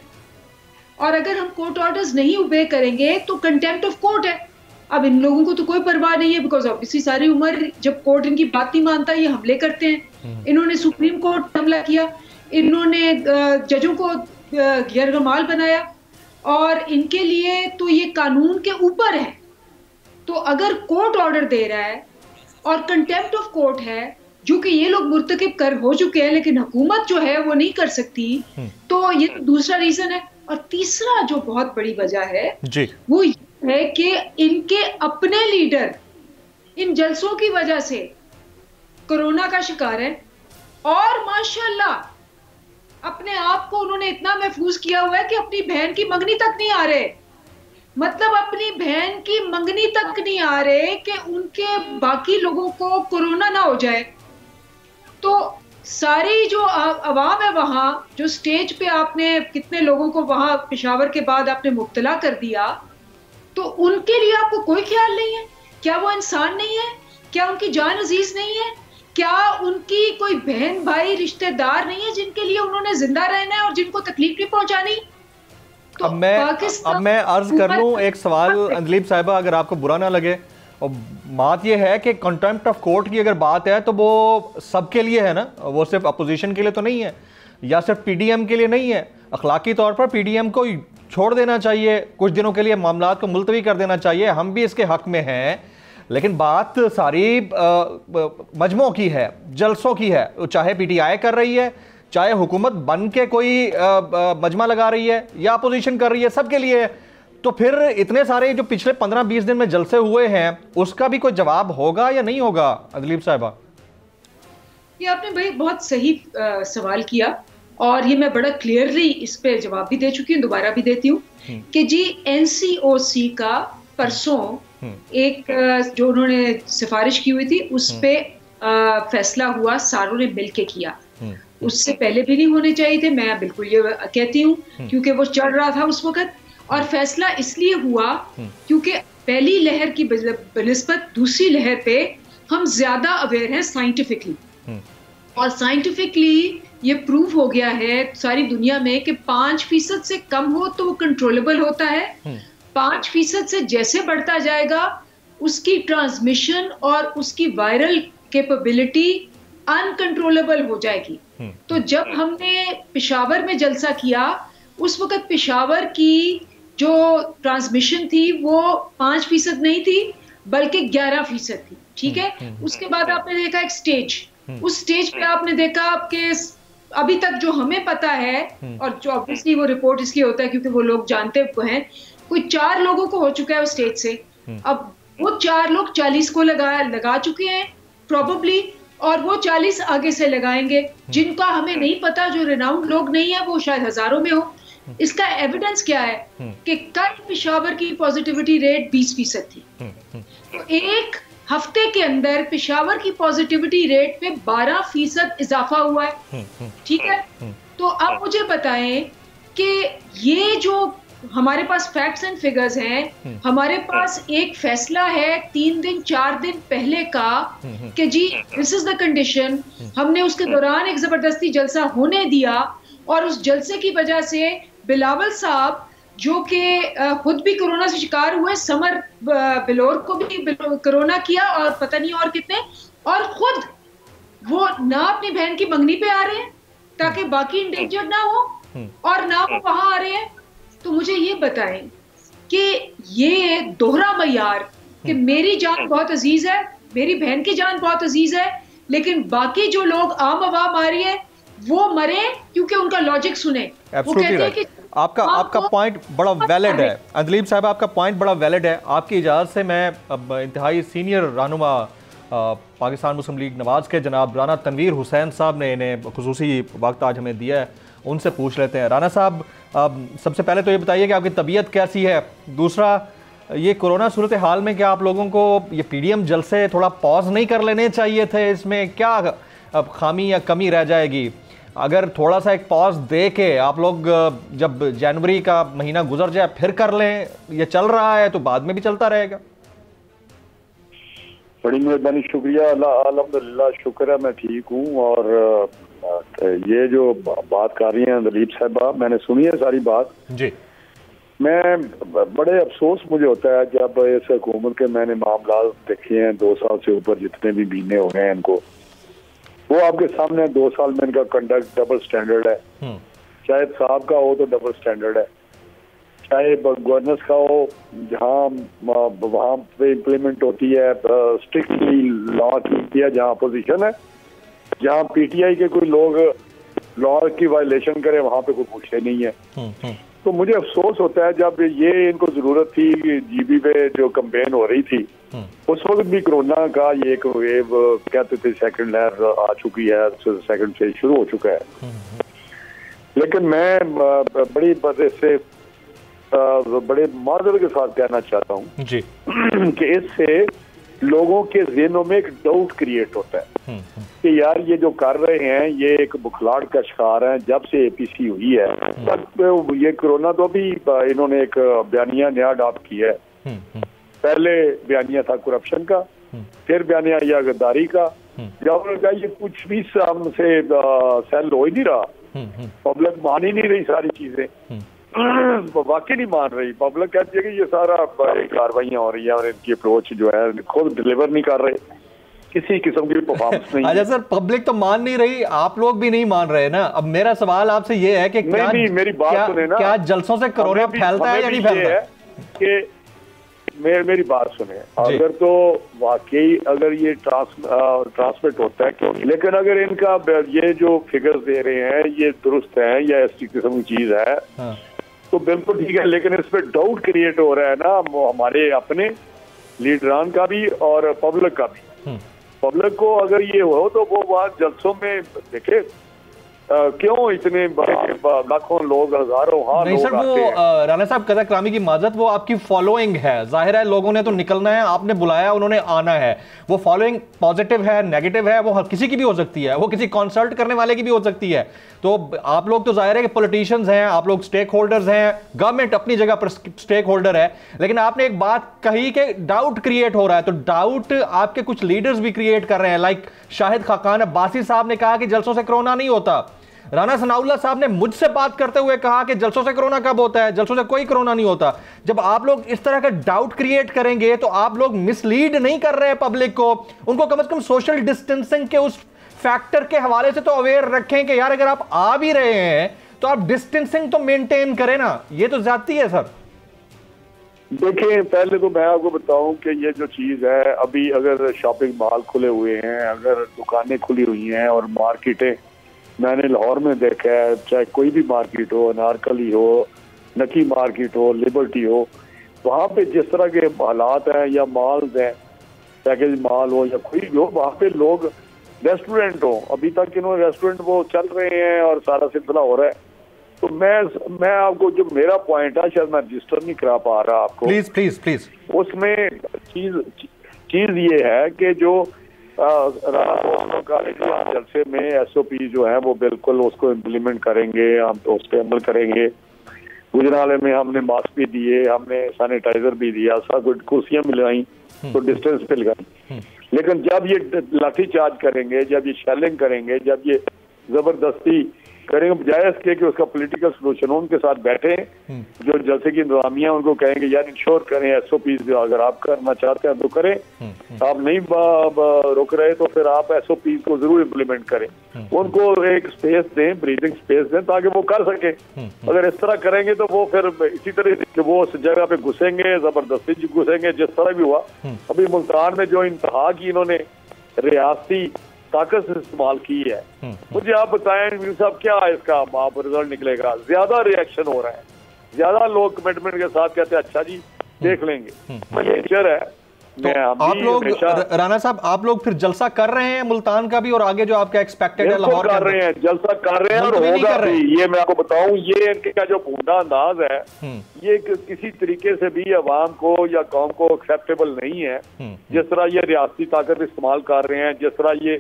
और अगर हम कोर्ट ऑर्डर्स नहीं ओबे करेंगे तो कंटेम्प्ट ऑफ कोर्ट है। अब इन लोगों को तो कोई परवाह नहीं है बिकॉज ऑब्वियसली सारी उम्र जब कोर्ट इनकी बात नहीं मानता ये हमले करते हैं। इन्होंने सुप्रीम कोर्ट हमला किया, इन्होंने जजों को गैरगमाल बनाया और इनके लिए तो ये कानून के ऊपर है। तो अगर कोर्ट ऑर्डर दे रहा है और कंटेम्प्ट ऑफ कोर्ट है जो कि ये लोग मुर्तकिब कर हो चुके हैं लेकिन हुकूमत जो है वो नहीं कर सकती, तो ये दूसरा रीजन है। और तीसरा जो बहुत बड़ी वजह है वो ये है कि इनके अपने लीडर इन जलसों की वजह से कोरोना का शिकार है और माशाल्लाह अपने आप को उन्होंने इतना महफूज किया हुआ है कि अपनी बहन की मंगनी तक नहीं आ रहे। मतलब अपनी बहन की मंगनी तक नहीं आ रहे कि उनके बाकी लोगों को कोरोना ना हो जाए। तो सारी जो अवाम है वहां जो स्टेज पे आपने कितने लोगों को वहां पेशावर के बाद आपने मुब्तला कर दिया, तो उनके लिए आपको कोई ख्याल नहीं है? क्या वो इंसान नहीं है? क्या उनकी जान अजीज नहीं है? क्या उनकी कोई बहन भाई रिश्तेदार नहीं है जिनके लिए उन्होंने जिंदा रहना है और जिनको तकलीफ नहीं पहुंचानी? तो अब मैं अर्ज कर लूं एक सवाल अंदलीब साहिबा, अगर आपको बुरा ना लगे। और बात यह है कि कंटेम्प्ट ऑफ कोर्ट की अगर बात है तो वो सबके लिए है ना, वो सिर्फ अपोजिशन के लिए तो नहीं है या सिर्फ पीडीएम के लिए नहीं है। अखलाकी तौर पर पीडीएम को छोड़ देना चाहिए, कुछ दिनों के लिए मामलात को मुलतवी कर देना चाहिए, हम भी इसके हक में हैं। लेकिन बात सारी मजमों की है, जलसों की है, चाहे पीटीआई कर रही है, चाहे हुकूमत बन के कोई मजमा लगा रही है या अपोजिशन कर रही है, सबके लिए। तो फिर इतने सारे जो पिछले 15-20 दिन में जलसे हुए हैं उसका भी कोई जवाब होगा या नहीं होगा? अंदलीब साहिबा, ये आपने भाई बहुत सही सवाल किया। और ये मैं बड़ा क्लियरली इस पे जवाब भी दे चुकी हूँ, दोबारा भी देती हूँ कि जी NCOC का परसों एक जो उन्होंने सिफारिश की हुई थी उस पे फैसला हुआ, सारों ने मिलके किया। उससे पहले भी नहीं होने चाहिए थे, मैं बिल्कुल ये कहती हूँ, क्योंकि वो चल रहा था उस वक्त। और फैसला इसलिए हुआ क्योंकि पहली लहर की बनिस्बत दूसरी लहर पे हम ज्यादा अवेयर हैं साइंटिफिकली, और साइंटिफिकली ये प्रूव हो गया है सारी दुनिया में कि 5% से कम हो तो वो कंट्रोलेबल होता है, 5% से जैसे बढ़ता जाएगा उसकी ट्रांसमिशन और उसकी वायरल कैपेबिलिटी अनकंट्रोलेबल हो जाएगी। तो जब हमने पेशावर में जलसा किया उस वक्त पेशावर की जो ट्रांसमिशन थी वो 5% नहीं थी बल्कि 11% थी, ठीक है। उसके बाद आपने देखा एक स्टेज, उस स्टेज पे आपने देखा कि अभी तक जो हमें पता है, और जो ऑब्वियसली वो रिपोर्ट इसलिए होता है क्योंकि वो लोग जानते हैं, कोई 4 लोगों को हो चुका है उस स्टेज से। अब वो 4 लोग 40 को लगा चुके हैं प्रोबेबली, और वो 40 आगे से लगाएंगे जिनका हमें नहीं पता, जो रिनाउंड लोग नहीं है, वो शायद हजारों में हो। इसका एविडेंस क्या है कि कल पेशावर की पॉजिटिविटी रेट 20% थी, तो एक हफ्ते के अंदर पेशावर की पॉजिटिविटी रेट पे 12% इजाफा हुआ है, ठीक है। तो अब मुझे बताएं कि ये जो हमारे पास फैक्ट्स एंड फिगर्स हैं, हमारे पास एक फैसला है 3 दिन 4 दिन पहले का कि जी दिस इज द कंडीशन, हमने उसके दौरान एक जबरदस्ती जलसा होने दिया, और उस जलसे की वजह से बिलावल साहब जो कि खुद भी कोरोना से शिकार हुए, समर बिलोर को भी कोरोना किया और पता नहीं और कितने, और खुद वो ना अपनी बहन की मंगनी पे आ रहे हैं ताकि बाकी इंडेंजर ना हो, और ना वो वहां आ रहे हैं। तो मुझे ये बताएं कि ये दोहरा मयार कि मेरी जान बहुत अजीज है, मेरी बहन की जान बहुत अजीज है, लेकिन बाकी जो लोग आम आवाम आ रही है वो मरे क्योंकि उनका लॉजिक सुने। वो कहते हैं कि आपका पॉइंट बड़ा वैलिड है अंदलीब साहब, आपका पॉइंट बड़ा वैलिड है। आपकी इजाज़त से मैं अब इंतहाई सीनियर रहनुमा पाकिस्तान मुस्लिम लीग नवाज के जनाब राना तनवीर हुसैन साहब ने इन्हें खुसूसी वक्त आज हमें दिया है, उनसे पूछ लेते हैं। राना साहब, सबसे पहले तो ये बताइए कि आपकी तबीयत कैसी है, दूसरा ये कोरोना सूरत हाल में क्या आप लोगों को ये PDM जलसे थोड़ा पॉज नहीं कर लेने चाहिए थे? इसमें क्या अब खामी या कमी रह जाएगी? अगर थोड़ा सा एक पॉज दे के आप लोग जब जनवरी का महीना गुजर जाए फिर कर लें, ये चल रहा है तो बाद में भी चलता रहेगा। बड़ी मेहरबानी, शुक्रिया। अल्हम्दुलिल्लाह, शुक्र है मैं ठीक हूँ। और ये जो बात कर रही हैं दलीप साहबा, मैंने सुनी है सारी बात जी। मैं बड़े अफसोस मुझे होता है जब इस हुकूमत के मैंने मामला देखे हैं 2 साल से ऊपर जितने भी महीने हो गए हैं इनको, वो आपके सामने 2 साल में इनका कंडक्ट डबल स्टैंडर्ड है, चाहे साहब का हो तो डबल स्टैंडर्ड है, चाहे गवर्नेंस का हो जहाँ वहाँ पे इम्प्लीमेंट होती है स्ट्रिक्टली लॉ की है, जहाँ अपोजिशन है, जहाँ PTI के कोई लोग लॉ की वायलेशन करे वहाँ पे कोई पूछे नहीं है। तो मुझे अफसोस होता है जब ये इनको जरूरत थी GB पे जो कैंपेन हो रही थी उस वक्त भी कोरोना का ये एक वेव कहते थे सेकंड लहर आ चुकी है, सेकंड फेज शुरू हो चुका है। लेकिन मैं बड़ी बड़े से बड़े माजर के साथ कहना चाहता हूँ जी कि इससे लोगों के ज़हनों में एक डाउट क्रिएट होता है कि यार ये जो कर रहे हैं ये एक बुखलाहट का शिकार है। जब से APC हुई है तब ये कोरोना तो भी इन्होंने एक बयानिया नया अडॉप्ट किया है। पहले बयानिया था करप्शन का, फिर बयानिया या गद्दारी का, जब उन्होंने कहा ये कुछ भी हमसे सेल हो ही नहीं रहा, पब्लिक मान ही नहीं रही सारी चीजें, वाकई नहीं मान रही। पब्लिक कहती है कि ये सारा कार्रवाइयाँ हो रही है और इनकी अप्रोच जो है खुद डिलीवर नहीं कर रहे, किसी किस्म की परफॉर्मेंस नहीं। अच्छा सर, पब्लिक तो मान नहीं रही, आप लोग भी नहीं मान रहे ना। अब मेरा सवाल आपसे ये है कि क्या मेरी बात सुने ना, क्या जल्सों से कोरोना फैलता है या नहीं फैलता? कि मेरी बात सुने, अगर तो वाकई अगर ये ट्रांसमिट होता है क्यों, लेकिन अगर इनका ये जो फिगर्स दे रहे हैं ये दुरुस्त है या ऐसी किस्म की चीज है तो बिल्कुल ठीक है। लेकिन इस पर डाउट क्रिएट हो रहा है ना हमारे अपने लीडरान का भी और पब्लिक का भी। पब्लिक को अगर ये हो तो वो वहाँ जलसों में देखे, क्यों इतने लाखों लोग, हजारों नहीं सर, वो राणा साहब कदा करामी की माजत, वो आपकी फॉलोइंग है, जाहिर है लोगों ने तो निकलना है, आपने बुलाया, उन्होंने आना है। वो फॉलोइंग पॉजिटिव है, नेगेटिव है, वो हर किसी की भी हो सकती है, वो किसी कंसल्ट करने वाले की भी हो सकती है। तो आप लोग तो जाहिर है कि पॉलिटिशियंस हैं, आप लोग स्टेक होल्डर्स हैं, गवर्नमेंट अपनी जगह पर स्टेक होल्डर है, लेकिन आपने एक बात कही कि डाउट क्रिएट हो रहा है, तो डाउट आपके कुछ लीडर्स भी क्रिएट कर रहे हैं। लाइक शाहिद खाकान अब्बासी साहब ने कहा कि जलसों से कोरोना नहीं होता। राना सनाउल्लाह साहब ने मुझसे बात करते हुए कहा कि जलसों से कोरोना कब होता है, जलसों से कोई कोरोना नहीं होता। जब आप लोग इस तरह का डाउट क्रिएट करेंगे तो आप लोग मिसलीड नहीं कर रहे हैं पब्लिक को, उनको कम से कम सोशल डिस्टेंसिंग के उस फैक्टर के हवाले से तो अवेयर रखें कि यार अगर आप आ भी रहे हैं तो आप डिस्टेंसिंग तो मेंटेन करें ना। ये तो ज्यादती है सर। देखिए, पहले तो मैं आपको बताऊं कि ये जो चीज है, अभी अगर शॉपिंग मॉल खुले हुए हैं, अगर दुकानें खुली हुई हैं और मार्केटें, मैंने लाहौर में देखा है, चाहे कोई भी मार्केट हो, अनारकली हो, नकी मार्केट हो, लिबर्टी हो, वहाँ पे जिस तरह के हालात हैं या मॉल्स हैं, पैकेज मॉल हो या कोई भी हो, वहाँ पे लोग, रेस्टोरेंट हो, अभी तक इन्होंने रेस्टोरेंट वो चल रहे हैं और सारा सिलसिला हो रहा है। तो मैं आपको जो मेरा पॉइंट है, शायद मैं रजिस्टर नहीं करा पा रहा आपको, प्लीज प्लीज प्लीज, उसमें चीज ये है कि जो जलसे में SOP जो है वो बिल्कुल उसको इम्प्लीमेंट करेंगे, हम तो उस पर अमल करेंगे। गुजराले में हमने मास्क भी दिए, हमने सैनिटाइजर भी दिया, सब कुछ, कुर्सियां मिलवाई तो डिस्टेंस पे लगाई। लेकिन जब ये लाठी चार्ज करेंगे, जब ये शेलिंग करेंगे, जब ये जबरदस्ती करेंगे, बजाय इसके कि उसका पॉलिटिकल सोल्यूशन हो, उनके साथ बैठे, जो जैसे कि इंतजामिया उनको कहेंगे यार इंश्योर करें SOPs, अगर आप करना चाहते हैं तो करें, आप नहीं रुक रहे तो फिर आप SOPs को जरूर इम्प्लीमेंट करें, उनको एक स्पेस दें, ब्रीदिंग स्पेस दें, ताकि वो कर सके। अगर इस तरह करेंगे तो वो फिर इसी तरह कि वो उस जगह पे घुसेंगे, जबरदस्ती घुसेंगे, जिस तरह भी हुआ अभी मुल्तान में, जो इंतहा की इन्होंने रियासती ताकत से इस्तेमाल की है। मुझे आप बताएं वीर साहब, क्या इसका आप रिजल्ट निकलेगा? ज्यादा रिएक्शन हो रहा है, ज्यादा लोग कमिटमेंट के साथ कहते हैं अच्छा जी देख लेंगे, नेचर है। तो आप लोग राना साहब, आप लोग फिर जलसा कर रहे हैं मुल्तान का भी, और आगे जो आपका एक्सपेक्टेड है लाहौर कर रहे हैं, जलसा कर रहे हैं और होगा भी। ये मैं आपको बताऊं, ये इनका जो भूडा अंदाज है, ये किसी तरीके से भी अवाम को या कौम को एक्सेप्टेबल नहीं है। जिस तरह ये रियासती ताकत इस्तेमाल कर रहे हैं, जिस तरह ये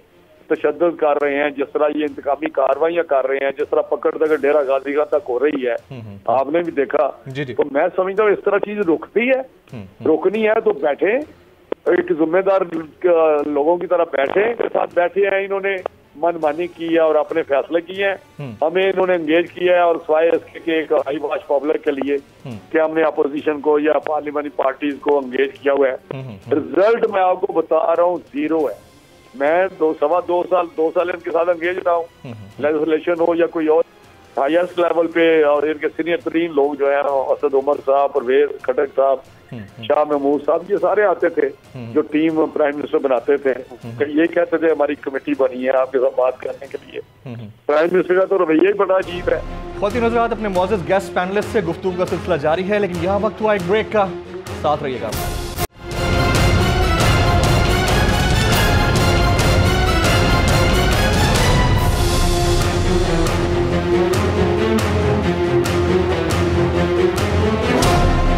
तशद्दुद कर रहे हैं, जिस तरह ये इंतकामी कार्रवाइयां कर रहे हैं, जिस तरह पकड़ तक डेरा गाजी का तक हो रही है, आपने भी देखा। तो मैं समझता हूँ इस तरह चीज रुकती है, रोकनी है तो बैठे, एक जिम्मेदार लोगों की तरह बैठे, के साथ बैठे हैं, इन्होंने मनमानी की है और अपने फैसले किए हैं, हमें इन्होंने एंगेज किया है, और स्वाय इसके कि एक हाई वाश पब्लिक के लिए कि हमने अपोजिशन को या पार्लियामेंटी पार्टीज को एंगेज किया हुआ है। रिजल्ट मैं आपको बता रहा हूँ, 0 है। मैं 2 साल इनके साथ एंगेज रहा हूँ, लेजिस्लेशन हो या कोई और हाईएस्ट लेवल पे, और इनके सीनियर तरीन लोग जो है, असद उमर साहब, परवेज खटक साहब, शाह महमूद साहब, ये सारे आते थे जो टीम प्राइम मिनिस्टर बनाते थे, ये कहते थे हमारी कमेटी बनी है आपके साथ बात करने के लिए। प्राइम मिनिस्टर का तो रवैया ही बड़ा अजीब है। ख्वातीन हज़रात, अपने मौजूद गेस्ट पैनलिस्ट से गुफ्तगू का सिलसिला जारी है, लेकिन यहाँ वक्त हुआ एक ब्रेक का, साथ रहिएगा।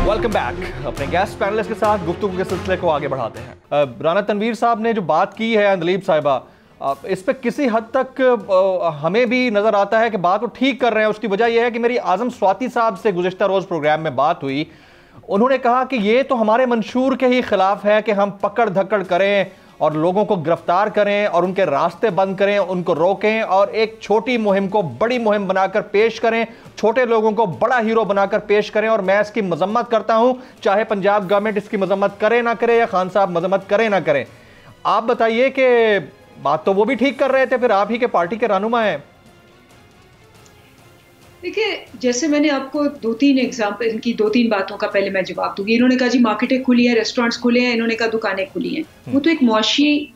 Welcome back. अपने गेस्ट पैनलिस्ट के साथ गुफ्तगू के सिलसिले को आगे बढ़ाते हैं। राना तनवीर साहब ने जो बात की है, अंदलीब साहिबा, इस पर किसी हद तक हमें भी नजर आता है कि बात वो ठीक कर रहे हैं। उसकी वजह यह है कि मेरी आजम स्वाति साहब से गुज़िश्ता रोज प्रोग्राम में बात हुई, उन्होंने कहा कि ये तो हमारे मंशूर के ही खिलाफ है कि हम पकड़ धक्कड़ करें और लोगों को गिरफ्तार करें और उनके रास्ते बंद करें, उनको रोकें और एक छोटी मुहिम को बड़ी मुहिम बनाकर पेश करें, छोटे लोगों को बड़ा हीरो बनाकर पेश करें। और मैं इसकी मजम्मत करता हूं, चाहे पंजाब गवर्नमेंट इसकी मजम्मत करे ना करे या खान साहब मजम्मत करे ना करें। आप बताइए कि बात तो वो भी ठीक कर रहे थे, फिर आप ही के पार्टी के रहनुमा हैं। देखिए, जैसे मैंने आपको 2-3 एग्जाम्पल, इनकी 2-3 बातों का पहले मैं जवाब दूंगी। इन्होंने कहा जी मार्केटें खुली हैं, रेस्टोरेंट्स खुले हैं, इन्होंने कहा दुकानें खुली हैं। वो तो एक मुआशी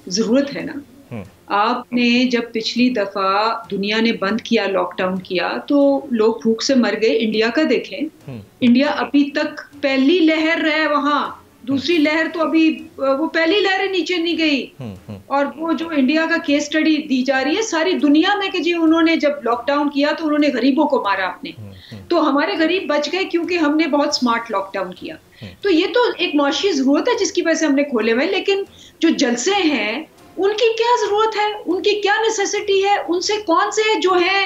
जरूरत है ना। आपने जब पिछली दफा दुनिया ने बंद किया, लॉकडाउन किया, तो लोग भूख से मर गए। इंडिया का देखें, इंडिया अभी तक पहली लहर है वहां, दूसरी लहर तो अभी वो पहली लहर नीचे नहीं गई। और वो जो इंडिया का केस स्टडी दी जा रही है सारी दुनिया में कि जी उन्होंने जब लॉकडाउन किया तो उन्होंने गरीबों को मारा अपने, तो हमारे गरीब बच गए क्योंकि हमने बहुत स्मार्ट लॉकडाउन किया। तो ये तो एक मुआशी जरूरत है जिसकी वजह से हमने खोले हुए, लेकिन जो जलसे हैं उनकी क्या जरूरत है, उनकी क्या नेसेसिटी है, उनसे कौन से जो है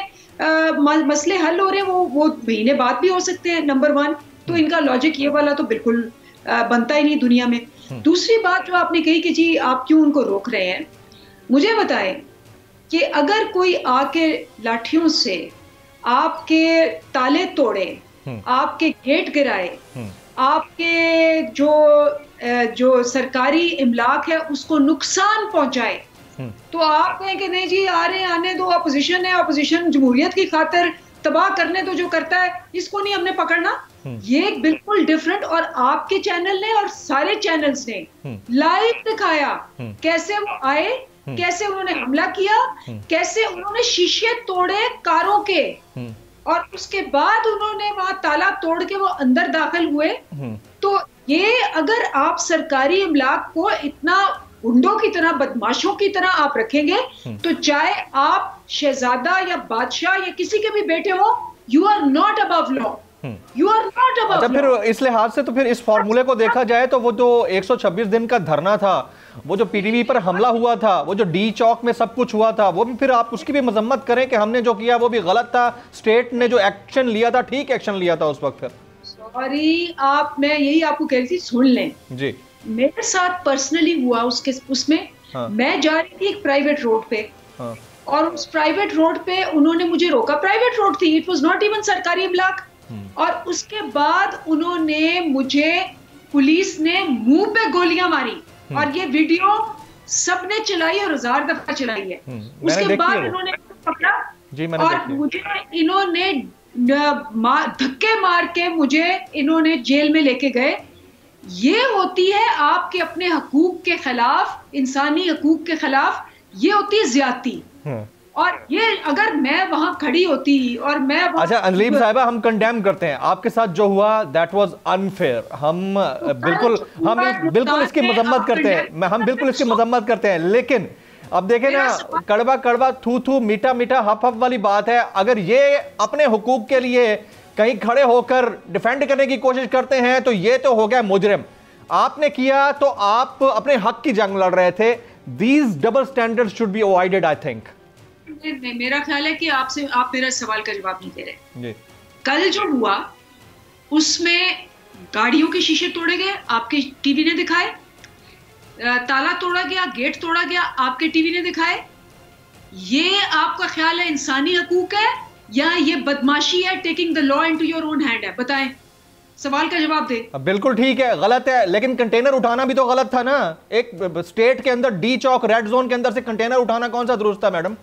मसले हल हो रहे हैं वो महीने बाद भी हो सकते हैं, नंबर 1। तो इनका लॉजिक ये वाला तो बिल्कुल बनता ही नहीं दुनिया में। दूसरी बात जो आपने कही कि जी आप क्यों उनको रोक रहे हैं, मुझे बताएं कि अगर कोई आके लाठियों से आपके ताले तोड़े, आपके गेट गिराए, आपके जो सरकारी इमलाक है उसको नुकसान पहुंचाए, तो आप कहें कि नहीं जी आ रहे हैं, आने दो, अपोजिशन है, अपोजिशन जमहूरियत की खातिर तबाह करने तो जो करता है इसको नहीं हमने पकड़ना। ये बिल्कुल डिफरेंट। और आपके चैनल ने और सारे चैनल्स ने लाइव दिखाया कैसे वो आए, कैसे उन्होंने हमला किया, कैसे उन्होंने शीशे तोड़े कारों के, और उसके बाद उन्होंने वहां ताला तोड़ के वो अंदर दाखिल हुए। तो ये अगर आप सरकारी इमलाक को इतना गुंडों की तरह, बदमाशों की तरह आप रखेंगे, तो चाहे आप शहजादा या बादशाह या किसी के भी बेटे हो, you are not above law, you are not above. अच्छा, फिर इस लिहाज से तो फिर इस फॉर्मूले को देखा जाए तो वो जो 126 दिन का धरना था, वो जो पीटीवी पर हमला हुआ था, वो जो डी चौक में सब कुछ हुआ था, वो भी फिर आप उसकी भी मजम्मत करें कि हमने जो किया वो भी गलत था, स्टेट ने जो एक्शन लिया था ठीक एक्शन लिया था उस वक्त। फिर सॉरी मैं यही आपको कह रही थी, सुन लें जी। मेरे साथ पर्सनली हुआ उसमें हाँ। मैं जा रही थी एक प्राइवेट रोड पे हाँ। और उस प्राइवेट रोड पे उन्होंने मुझे रोका, प्राइवेट रोड थी, इट वाज नॉट इवन सरकारी इमलाक। और उसके बाद उन्होंने मुझे, पुलिस ने मुंह पे गोलियां मारी, और ये वीडियो सबने चलाई और 1000 दफा चलाई है। उसके बाद उन्होंने पकड़ा जी, और मुझे इन्होंने धक्के मार के मुझे इन्होंने जेल में लेके गए। ये होती है आपके अपने हकूक के खिलाफ, इंसानी हकूक के खिलाफ, ये होती है ज्यादती। और ये अगर मैं वहां खड़ी होती और मैं अच्छा अंजलीब साहिबा, हम कंडेम करते हैं आपके साथ जो हुआ, दैट वाज अनफेयर। हम बिल्कुल इसकी मजम्मत करते हैं, हम बिल्कुल इसकी मजम्मत करते हैं, लेकिन अब देखें ना, कड़वा कड़वा थू थू मीठा मीठा हफ हफ वाली बात है। अगर ये अपने हुकूक के लिए कहीं खड़े होकर डिफेंड करने की कोशिश करते हैं तो ये तो हो गया मुजरिम। आपने किया तो आप अपने हक की जंग लड़ रहे थे। These double standards should be avoided, I think. मेरा ख्याल है कि आप मेरा सवाल का जवाब नहीं दे रहे। कल जो हुआ उसमें गाड़ियों के शीशे तोड़े गए, आपके टीवी ने दिखाए, ताला तोड़ा गया, गेट तोड़ा गया, आपके टीवी ने दिखाए। ये आपका ख्याल है इंसानी हकूक है या ये बदमाशी है, taking the law into your own hand है? बताएं, सवाल का जवाब दे। बिल्कुल ठीक है, गलत है, लेकिन कंटेनर उठाना भी तो गलत था ना। एक स्टेट के अंदर डी चौक रेड जोन के अंदर से कंटेनर उठाना कौन सा दुरुस्त था मैडम?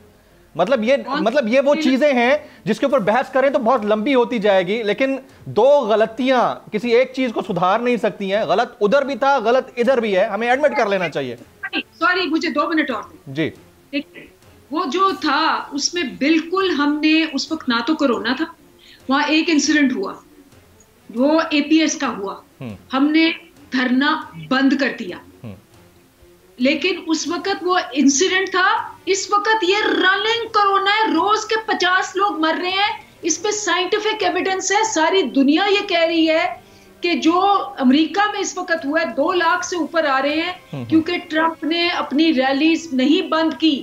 मतलब ये वो चीजें हैं जिसके ऊपर बहस करें तो बहुत लंबी होती जाएगी, लेकिन दो गलतियां किसी एक चीज को सुधार नहीं सकती हैं। गलत उधर भी था, गलत इधर भी है, हमें एडमिट कर लेना चाहिए। सॉरी, मुझे 2 मिनट और जी। वो जो था उसमें बिल्कुल हमने उस वक्त, ना तो कोरोना था, वहां एक इंसिडेंट हुआ, वो एपीएस का हुआ, हमने धरना बंद कर दिया, लेकिन उस वक्त वो इंसिडेंट था। इस वक्त ये रनिंग कोरोना है, रोज के 50 लोग मर रहे हैं, इस पे साइंटिफिक एविडेंस है। सारी दुनिया ये कह रही है कि जो अमेरिका में इस वक्त हुआ है 2 लाख से ऊपर आ रहे हैं क्योंकि ट्रंप ने अपनी रैलीज नहीं बंद की।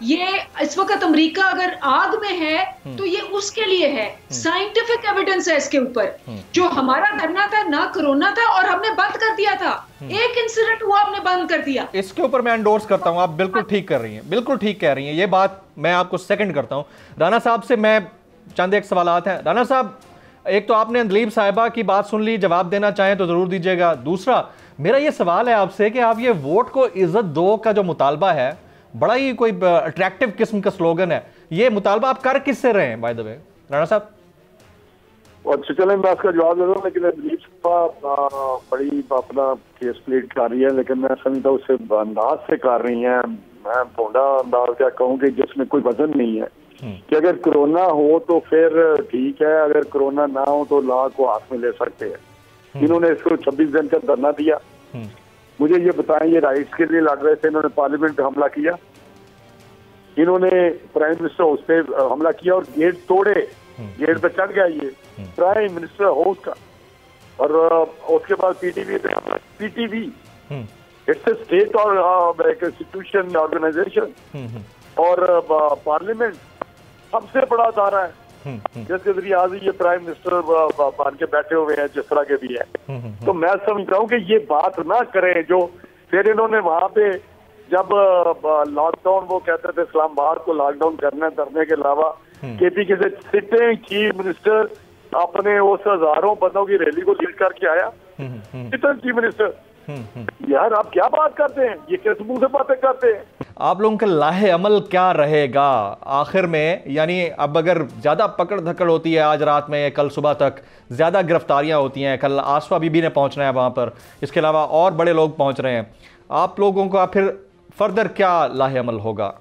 ये इस वक्त अमेरिका अगर आग में है तो ये उसके लिए है, साइंटिफिक एविडेंस है इसके ऊपर। जो हमारा धरना था ना कोरोना था और हमने बंद कर दिया था, एक इंसिडेंट हुआ हमने बंद कर दिया। इसके ऊपर मैं एंडोर्स करता हूं, आप बिल्कुल ठीक कर रही हैं, बिल्कुल ठीक कह रही हैं, ये बात मैं आपको सेकंड करता हूं। राना साहब से मैं चंद एक सवालात हैं। राना साहब, एक तो आपने अंजलीब साहिबा की बात सुन ली, जवाब देना चाहें तो जरूर दीजिएगा। दूसरा मेरा ये सवाल है आपसे कि आप ये वोट को इज्जत दो का जो मुतालबा है, बड़ा ही कोई अट्रैक्टिव किस्म का स्लोगन है, ये मुतालबा आप कर किससे रहे हैं बाय द वे राणा साहब? अच्छा चलें, मैं इसका जवाब दे दूँ, लेकिन अंजलीब साहबा बड़ी अपना केस प्लेट कर रही है, लेकिन मैं समझता उससे अंदाज से कर रही हैं। मैं भोंडा अंदाज क्या कहूँ कि जिसमें कोई वजन नहीं है कि अगर कोरोना हो तो फिर ठीक है, अगर कोरोना ना हो तो लॉ को हाथ में ले सकते हैं। इन्होंने इसको 26 दिन का धरना दिया, मुझे ये बताएं, ये राइट्स के लिए लड़ रहे थे, इन्होंने पार्लियामेंट पे हमला किया, इन्होंने प्राइम मिनिस्टर हाउस पे हमला किया और गेट तोड़े, गेट पे चढ़ गया ये प्राइम मिनिस्टर हाउस का, और उसके बाद पीटीवी पे हमला। पीटीवी इट्स ए स्टेट और इंस्टीट्यूशन ऑर्गेनाइजेशन, और पार्लियामेंट सबसे बड़ा अदारा है जिसके जरिए आज ये प्राइम मिनिस्टर बन के बैठे हुए हैं जिस तरह के भी है। तो मैं समझता हूँ कि ये बात ना करें जो फिर इन्होंने वहां पे जब लॉकडाउन, वो कहते थे इस्लामाबाद को लॉकडाउन करने के अलावा केपी के सिटिंग चीफ मिनिस्टर अपने उस हजारों बंदों की रैली को लीड करके आया, सिटिंग चीफ मिनिस्टर। यार आप क्या बात करते हैं, ये किस मुंह से बातें करते हैं? आप लोगों का लाहे अमल क्या रहेगा आखिर में? यानी अब अगर ज्यादा पकड़ धकड़ होती है आज रात में, कल सुबह तक ज्यादा गिरफ्तारियां होती हैं, कल आसफा बीबी ने पहुंचना है वहां पर, इसके अलावा और बड़े लोग पहुंच रहे हैं, आप लोगों का फिर फर्दर क्या लाहे अमल होगा?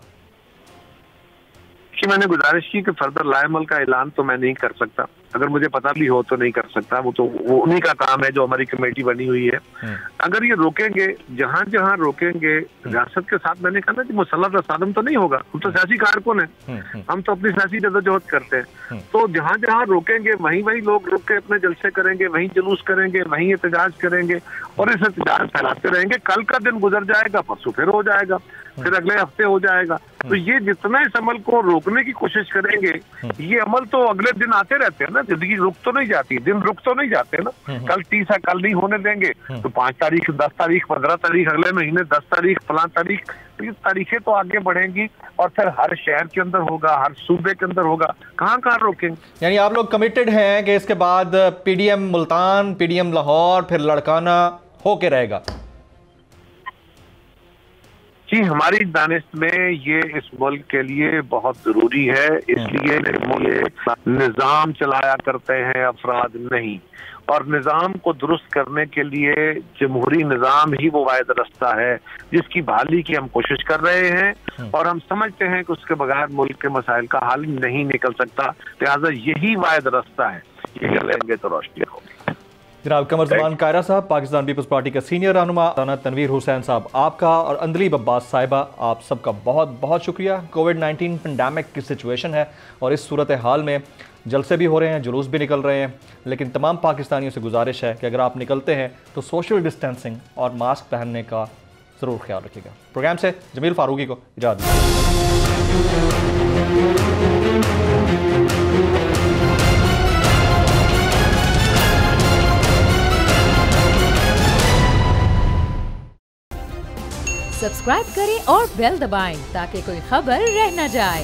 कि मैंने गुजारिश की कि फर्दर लाहे अमल का ऐलान तो मैं नहीं कर सकता, अगर मुझे पता भी हो तो नहीं कर सकता, वो उन्हीं का काम है जो हमारी कमेटी बनी हुई है। अगर ये रोकेंगे, जहां जहां रोकेंगे रियासत के साथ, मैंने कहा ना कि मुसल्लह तसादम तो नहीं होगा, हम तो सियासी कारकुन हैं, हम तो अपनी सियासी जद्दोजहद करते हैं, तो जहां जहां रोकेंगे वहीं वहीं लोग रुक के अपने जलसे करेंगे, वहीं जुलूस करेंगे, वहीं एहतजाज करेंगे और इस एहतजाज फैलाते रहेंगे। कल का दिन गुजर जाएगा, परसों फिर हो जाएगा, फिर अगले हफ्ते हो जाएगा। तो ये जितना इस अमल को रोकने की कोशिश करेंगे, ये अमल तो अगले दिन आते रहते हैं ना, जिंदगी रुक तो नहीं जाती, दिन रुक तो नहीं जाते ना। कल 30 है, कल नहीं होने देंगे तो 5 तारीख, 10 तारीख, 15 तारीख, अगले महीने 10 तारीख, फलां तारीख, तो ये तारीखें तो आगे बढ़ेंगी और फिर हर शहर के अंदर होगा, हर सूबे के अंदर होगा, कहाँ कहाँ रोकेंगे? यानी आप लोग कमिटेड हैं कि इसके बाद पीडीएम मुल्तान, पीडीएम लाहौर, फिर लड़काना होके रहेगा? जी, हमारी दानिश में ये इस मुल्क के लिए बहुत जरूरी है, इसलिए निजाम चलाया करते हैं अफराद नहीं, और निजाम को दुरुस्त करने के लिए जमहूरी निजाम ही वो वाहिद रास्ता है जिसकी बहाली की हम कोशिश कर रहे हैं, और हम समझते हैं कि उसके बगैर मुल्क के मसाइल का हल नहीं निकल सकता, लिहाजा यही वाहिद रास्ता है, ये लेंगे तो रोशनी होगी। जनाब कमर ज़मान कायरा साहब, पाकिस्तान पीपल्स पार्टी के सीनियर रहनुमा, तनवीर हुसैन साहब आपका, और अंदलीब अब्बास साहिबा आप सबका बहुत बहुत शुक्रिया। कोविड-19 पेंडेमिक की सिचुएशन है और इस सूरत हाल में जलसे भी हो रहे हैं, जुलूस भी निकल रहे हैं, लेकिन तमाम पाकिस्तानियों से गुजारिश है कि अगर आप निकलते हैं तो सोशल डिस्टेंसिंग और मास्क पहनने का ज़रूर ख्याल रखिएगा। प्रोग्राम से जमील फारूकी को इजाज़त दीजिए। सब्सक्राइब करें और बेल दबाएं ताकि कोई खबर रह न जाए।